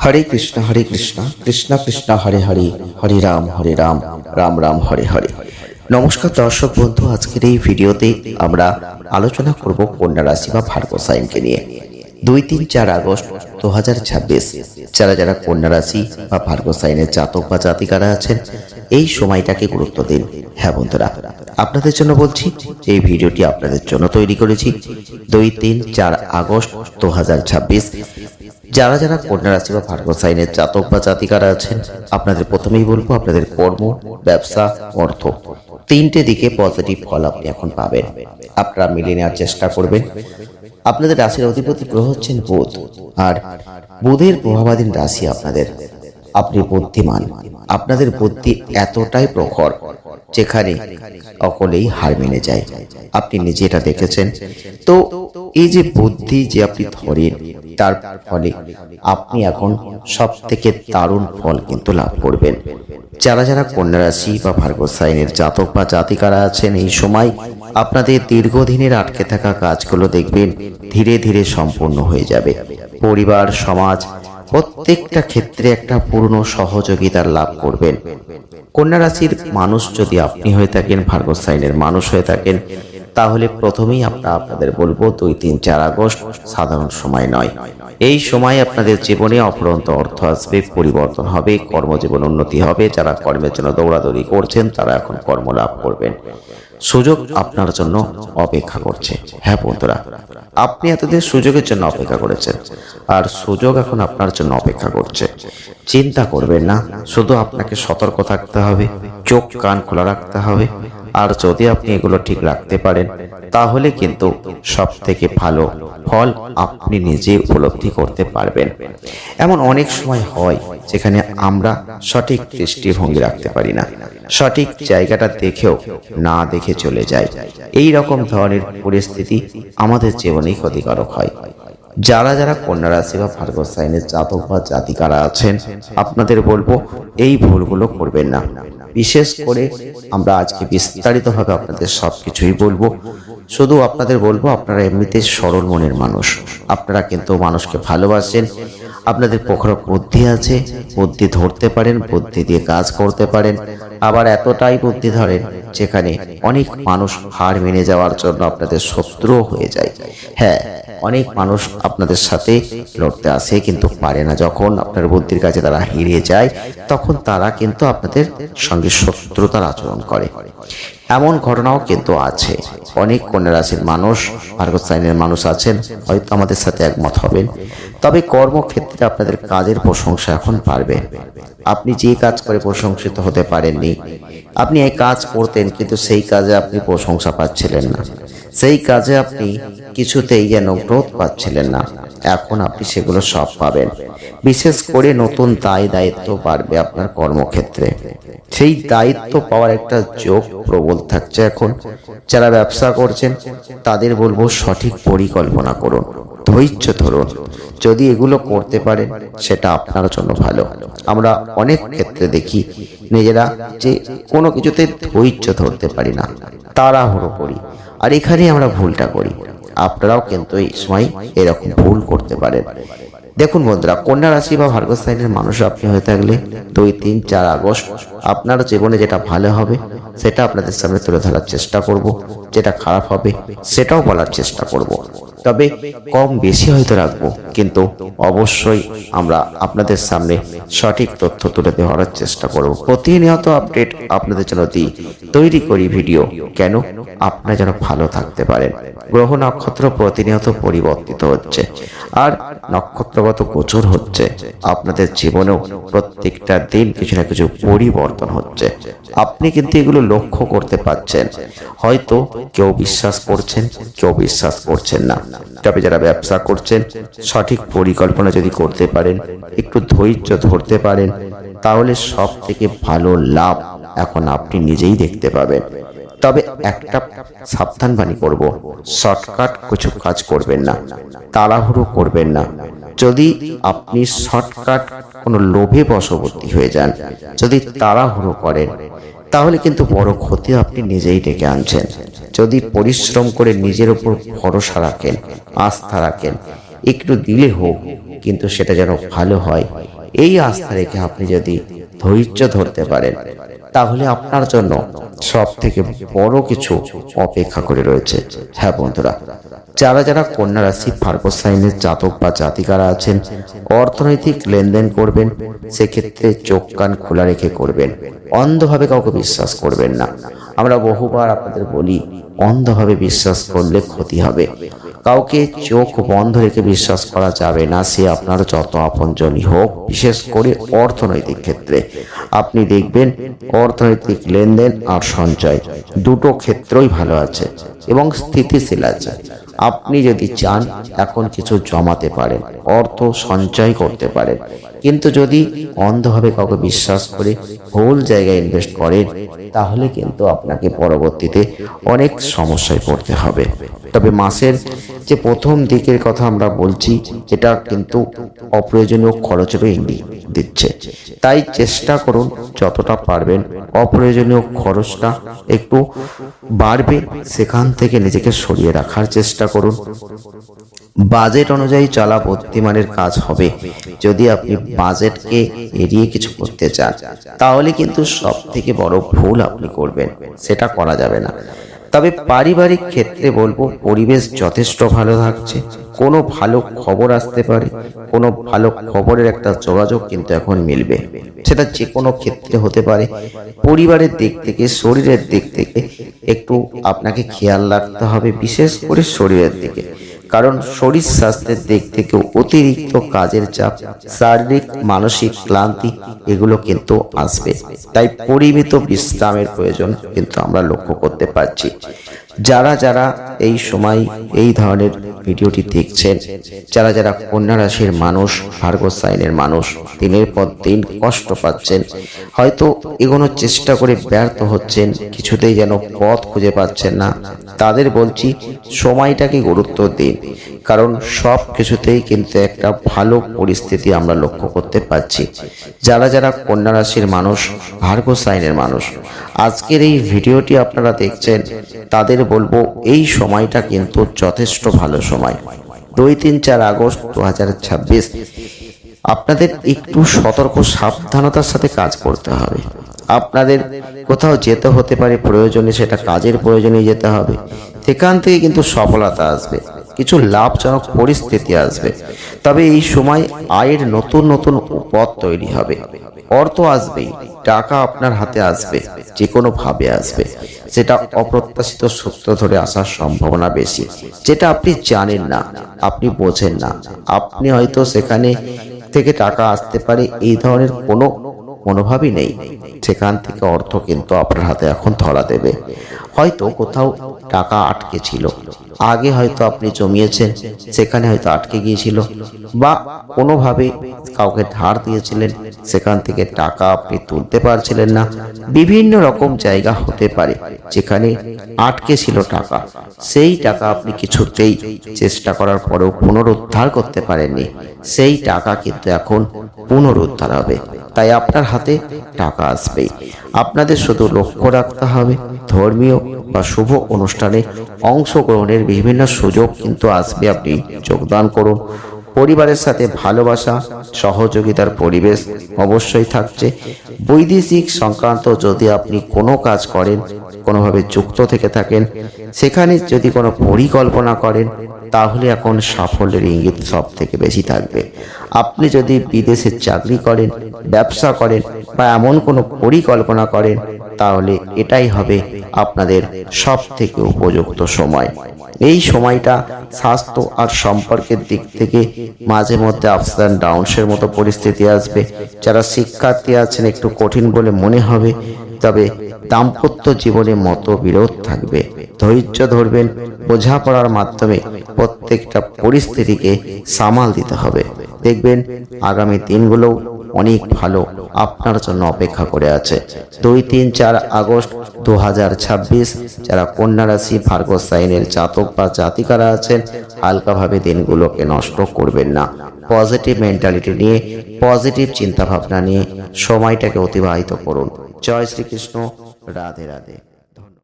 হরে কৃষ্ণ কৃষ্ণ কৃষ্ণ হরে হরে, হরে রাম রাম রাম হরে হরে। নমস্কার দর্শক বন্ধু, আজকের এই ভিডিওতে আমরা আলোচনা করব কন্যা রাশি বা ভার্গ সাইনকে নিয়ে। 2-3-4 আগস্ট 2026 যারা কন্যা রাশি বা ভার্গ সাইনের জাতক বা জাতিকারা আছেন, এই সময়টাকে গুরুত্ব দিন। হ্যাঁ বন্ধুরা, আপনাদের জন্য বলছি, এই ভিডিওটি আপনাদের জন্য তৈরি করেছি। 2-3-4 আগস্ট 2026 যারা কন্যা রাশি বা ভার্গ সাইনের জাতক বা জাতিকারা আছেন, আপনাদের প্রথমেই বলবো, আপনাদের কর্ম, ব্যবসা, অর্থ তিনটে দিকে পজিটিভ ফল আপনি এখন পাবেন। আপনারা মিলিয়ে নেওয়ার চেষ্টা করবেন। আপনাদের রাশির অধিপতি গ্রহ হচ্ছেন বুধ, আর বুধের প্রভাবাধীন রাশি আপনাদের। আপনি বুদ্ধিমান, আপনাদের বুদ্ধি এতটাই প্রখর যেখানে সকলেই হার মেনে যায়। আপনি নিজে এটা দেখেছেন। তো এই যে বুদ্ধি যে আপনি ধরেন, তার ফলে আপনি এখন সব থেকে দারুণ ফল কিন্তু লাভ করবেন। যারা কন্যা রাশি বা ভার্গ সাইনের জাতক বা জাতিকারা আছেন, এই সময় আপনাদের দীর্ঘদিনের আটকে থাকা কাজগুলো দেখবেন ধীরে ধীরে সম্পূর্ণ হয়ে যাবে। পরিবার, সমাজ প্রত্যেকটা ক্ষেত্রে একটা পূর্ণ সহযোগিতার লাভ করবেন। কন্যা রাশির মানুষ যদি আপনি হয়ে থাকেন, ভার্গ সাইনের মানুষ হয়ে থাকেন, তাহলে প্রথমেই আপনাদের বলবো 2-3-4 আগস্ট সাধারণ সময় নয়। এই সময় আপনাদের জীবনে অফুরন্ত অর্থ আসবে, পরিবর্তন হবে, কর্মজীবন উন্নতি হবে। যারা কর্মের জন্য দৌড়াদৌড়ি করছেন, তারা এখন কর্ম লাভ করবেন। সুযোগ আপনার জন্য অপেক্ষা করছে। হ্যাঁ বন্ধুরা, আপনি এতদিন সুযোগের জন্য অপেক্ষা করেছেন, আর সুযোগ এখন আপনার জন্য অপেক্ষা করছে। চিন্তা করবেন না, শুধু আপনাকে সতর্ক থাকতে হবে, চোখ কান খোলা রাখতে হবে। আর যদি আপনি এগুলো ঠিক রাখতে পারেন, তাহলে কিন্তু সব থেকে ভালো ফল আপনি নিজে উপলব্ধি করতে পারবেন। এমন অনেক সময় হয় যেখানে আমরা সঠিক দৃষ্টিভঙ্গি রাখতে পারি না, সঠিক জায়গাটা দেখেও না দেখে চলে যাই। এই রকম ধরনের পরিস্থিতি আমাদের জীবনেই ক্ষতিকারক হয়। যারা কন্যা রাশি বা ভার্গ সাইনের জাতক বা জাতিকারা আছেন, আপনাদের বলবো এই ভুলগুলো করবেন না। বিশেষ করে আমরা আজকে বিস্তারিতভাবে আপনাদের সবকিছুই বলবো। শুধু আপনাদের বলবো, আপনারা এমনিতে সরল মনের মানুষ, আপনারা কিন্তু মানুষকে ভালোবাসেন, আপনাদের প্রখর বুদ্ধি আছে, বুদ্ধি ধরতে পারেন, বুদ্ধি দিয়ে কাজ করতে পারেন। আবার এতটাই বুদ্ধি ধরেন যেখানে অনেক মানুষ হার মেনে যাওয়ার জন্য আপনাদের শত্রুও হয়ে যায়। হ্যাঁ, অনেক মানুষ আপনাদের সাথে লড়তে আসে কিন্তু পারে না। যখন আপনার বুদ্ধির কাছে তারা হেরে যায়, তখন তারা কিন্তু আপনাদের সঙ্গে শত্রুতার আচরণ করে। এমন ঘটনাও কিন্তু আছে। অনেক কন্যা রাশির মানুষ, ভার্গ সাইনের মানুষ আছেন, হয়তো আমাদের সাথে একমত হবেন। তবে কর্মক্ষেত্রে আপনাদের কাজের প্রশংসা এখন পারবে। আপনি যে কাজ করে প্রশংসিত হতে পারেননি, আপনি এই কাজ করতেন কিন্তু সেই কাজে আপনি প্রশংসা পাচ্ছিলেন না, সেই কাজে আপনি কিছুতেই যেন গ্রোথ পাচ্ছিলেন না, এখন আপনি সেগুলো সব পাবেন। বিশেষ করে নতুন দায়িত্ব বাড়বে আপনার কর্মক্ষেত্রে। সেই দায়িত্ব পাওয়ার একটা যোগ প্রবল থাকছে এখন। যারা ব্যবসা করছেন, তাদের বলবো সঠিক পরিকল্পনা করুন, ধৈর্য ধরুন। যদি এগুলো করতে পারেন, সেটা আপনার জন্য ভালো। আমরা অনেক ক্ষেত্রে দেখি নিজেরা যে কোনো কিছুতে ধৈর্য ধরতে পারি না, তাড়াহুড়ো করি, আর এখানে আমরা ভুলটা করি। আপনারাও কিন্তু এই সময় এরকম ভুল করতে পারেন। দেখুন বন্ধুরা, কন্যা রাশি বা ভার্গ সাইনের মানুষ আপনি হয়ে থাকলে 2-3-4 আগস্ট আপনার জীবনে যেটা ভালো হবে সেটা আপনাদের সামনে তুলে ধরার চেষ্টা করব, যেটা খারাপ হবে সেটাও বলার চেষ্টা করব। তবে কম বেশি হয়তো রাখবো, কিন্তু অবশ্যই আমরা আপনাদের সামনে সঠিক তথ্য তুলে দেওয়ার চেষ্টা করব। প্রতিনিয়ত আপডেট আপনাদের জন্য তৈরি করি ভিডিও, কেন? আপনারা যেন ভালো থাকতে পারেন। গ্রহ নক্ষত্র প্রতিনিয়ত পরিবর্তিত হচ্ছে, আর নক্ষত্রগত গোচর হচ্ছে। আপনাদের জীবনেও প্রত্যেকটা দিন কিছু না কিছু পরিবর্তন হচ্ছে। আপনি কিন্তু এগুলো লক্ষ্য করতে পারছেন। হয়তো কেউ বিশ্বাস করছেন, কেউ বিশ্বাস করছেন না। তবে যারা ব্যবসা করছেন, সঠিক পরিকল্পনা যদি করতে পারেন, একটু ধৈর্য ধরতে পারেন, তাহলে সব থেকে ভালো লাভ এখন আপনি নিজেই দেখতে পাবেন। তবে একটা সাবধান বাণী করব, শর্টকাট কিছু কাজ করবেন না, তাড়াহুড়ো করবেন না। যদি আপনি শর্টকাট কোনো লোভে বশবর্তী হয়ে যান, যদি তাড়াহুড়ো করেন, তাহলে কিন্তু বড় ক্ষতি আপনি নিজেই ডেকে আনছেন। যদি পরিশ্রম করে নিজের উপর ভরসা রাখেন, আস্থা রাখেন, একটু দিলে হোক, কিন্তু সেটা যেন ভালো হয়, এই আস্থা রেখে আপনি যদি ধৈর্য ধরতে পারেন, তাহলে আপনার জন্য সব থেকে বড় কিছু অপেক্ষা করে রয়েছে। হ্যাঁ বন্ধুরা, যারা যারা কন্যা রাশি ভার্গব সাইনের জাতক বা জাতিকারা আছেন, অর্থনৈতিক লেনদেন করবেন, সেক্ষেত্রে চোখ কান খোলা রেখে করবেন। অন্ধভাবে কাউকে বিশ্বাস করবেন না। আমরা বহুবার আপনাদের বলি, অন্ধভাবে বিশ্বাস করলে ক্ষতি হবে। কাউকে চোখ বন্ধ রেখে বিশ্বাস করা যাবে না, সে আপনার যত আপনজনই হোক। বিশেষ করে অর্থনৈতিক ক্ষেত্রে আপনি দেখবেন অর্থনৈতিক লেনদেন আর সঞ্চয় দুটো ক্ষেত্রই ভালো আছে এবং স্থিতিশীল আছে। আপনি যদি চান এখন কিছু জমাতে পারেন, অর্থ সঞ্চয় করতে পারেন, কিন্তু যদি অন্ধভাবে কাউকে বিশ্বাস করে ভুল জায়গায় ইনভেস্ট করেন, তাহলে কিন্তু আপনাকে পরবর্তীতে অনেক সমস্যায় পড়তে হবে। তবে মাসের যে প্রথম দিকের কথা আমরা বলছি, এটা কিন্তু অপ্রয়োজনীয় খরচেরও ইঙ্গিত দিচ্ছে। তাই চেষ্টা করুন যতটা পারবেন অপ্রয়োজনীয় খরচটা একটু বাড়বে সেখান থেকে নিজেকে সরিয়ে রাখার চেষ্টা করুন। বাজেট অনুযায়ী চলা বুদ্ধিমানের কাজ হবে। যদি আপনি বাজেটকে এড়িয়ে কিছু করতে চান, তাহলে কিন্তু সব থেকে বড় ভুল আপনি করবেন, সেটা করা যাবে না। তবে পারিবারিক ক্ষেত্রে বলবো, পরিবেশ যথেষ্ট ভালো থাকছে। কোনো ভালো খবর আসতে পারে, কোনো ভালো খবরের একটা যোগাযোগ কিন্তু এখন মিলবে। সেটা যে কোনো ক্ষেত্রে হতে পারে। পরিবারের দিক থেকে, শরীরের দিক থেকে একটু আপনাকে খেয়াল রাখতে হবে, বিশেষ করে শরীরের দিকে। কারণ শরীর স্বাস্থ্যের দিক থেকে অতিরিক্ত কাজের চাপ, শারীরিক মানসিক ক্লান্তি এগুলো কিন্তু আসবে। তাই পরিমিত বিশ্রামের প্রয়োজন কিন্তু আমরা লক্ষ্য করতে পারছি। যারা যারা এই সময় এই ধরনের ভিডিওটি দেখছেন, যারা যারা কন্যা রাশির মানুষ, ভার্গব সাইনের মানুষ, দিনের পর দিন কষ্ট পাচ্ছেন, হয়তো এগোনোর চেষ্টা করে ব্যর্থ হচ্ছেন, কিছুতেই যেন পথ খুঁজে পাচ্ছেন না, তাদের বলছি সময়টাকে গুরুত্ব দিন। কারণ সব কিছুতেই কিন্তু একটা ভালো পরিস্থিতি আমরা লক্ষ্য করতে পারছি। যারা যারা কন্যা রাশির মানুষ, ভার্গব সাইনের মানুষ, আজকের এই ভিডিওটি আপনারা দেখছেন, তাদের বলবো এই সময়টা কিন্তু যথেষ্ট ভালো সময়। 2-3-4 আগস্ট 2026 আপনাদের একটু সতর্ক সাবধানতার সাথে কাজ করতে হবে। আপনাদের কোথাও যেতে হতে পারে প্রয়োজনে, সেটা কাজের প্রয়োজনে যেতে হবে। সেখান থেকে কিন্তু সফলতা আসবে, কিছু লাভজনক পরিস্থিতি আসবে। তবে এই সময় আয়ের নতুন নতুন পথ তৈরি হবে। অর্থ আসবেই, টাকা আপনার হাতে আসবে, যে কোনো ভাবে আসবে। সেটা অপ্রত্যাশিত সূত্র ধরে আসার সম্ভাবনা বেশি, যেটা আপনি জানেন না, আপনি বোঝেন না। আপনি হয়তো সেখানে থেকে টাকা আসতে পারে এই ধরনের কোনো মনোভাবই নেই। সেখান থেকে অর্থ কিন্তু আপনার হাতে এখন ধরা দেবে। হয়তো কোথাও টাকা আটকে ছিল, আগে হয়তো আপনি জমিয়েছেন, সেখানে হয়তো আটকে গিয়েছিল, বা কোনোভাবে কাউকে ধার দিয়েছিলেন, সেখান থেকে টাকা আপনি তুলতে পারছিলেন না। বিভিন্ন রকম জায়গা হতে পারে যেখানে আটকে ছিল টাকা, সেই টাকা আপনি কিছুতেই চেষ্টা করার পরেও পুনরুদ্ধার করতে পারেননি। সেই টাকা কিন্তু এখন পুনরুদ্ধার হবে। তাই আপনার হাতে টাকা আসবেই। আপনাদের শুধু লক্ষ্য রাখতে হবে, ধর্মীয় বা শুভ অনুষ্ঠানে অংশগ্রহণের বিভিন্ন সুযোগ কিন্তু আসবে। আপনি যোগদান করুন। পরিবারের সাথে ভালোবাসা, সহযোগিতার পরিবেশ অবশ্যই থাকছে। বৈদেশিক সংক্রান্ত যদি আপনি কোনো কাজ করেন, কোনোভাবে যুক্ত থেকে থাকেন, সেখানে যদি কোনো পরিকল্পনা করেন, তাহলে এখন সাফল্যের ইঙ্গিত সব থেকে বেশি থাকবে। আপনি যদি বিদেশে চাকরি করেন, ব্যবসা করেন, বা এমন কোনো পরিকল্পনা করেন, তাহলে এটাই হবে আপনাদের সব থেকে উপযুক্ত সময়। এই সময়টা স্বাস্থ্য আর সম্পর্কের দিক থেকে মাঝে মধ্যে আপস অ্যান্ড ডাউনসের মতো পরিস্থিতি আসবে। যারা শিক্ষার্থী আছেন একটু কঠিন বলে মনে হবে, তবে দাম্পত্য জীবনে মতবিরোধ থাকবে। ধৈর্য ধরবেন, বোঝাপড়ার মাধ্যমে প্রত্যেকটা পরিস্থিতিকে সামাল দিতে হবে। দেখবেন আগামী দিনগুলো অনেক ভালো আপনার জন্য অপেক্ষা করে আছে। 2-3-4 আগস্ট 2026 যারা কন্যা রাশি ভার্গব সাইনের জাতক বা জাতিকারা আছেন, হালকাভাবে দিনগুলোকে নষ্ট করবেন না। পজিটিভ মেন্টালিটি নিয়ে, পজিটিভ চিন্তা ভাবনা নিয়ে সময়টাকে অতিবাহিত করুন। জয় শ্রীকৃষ্ণ, রাধে রাধে।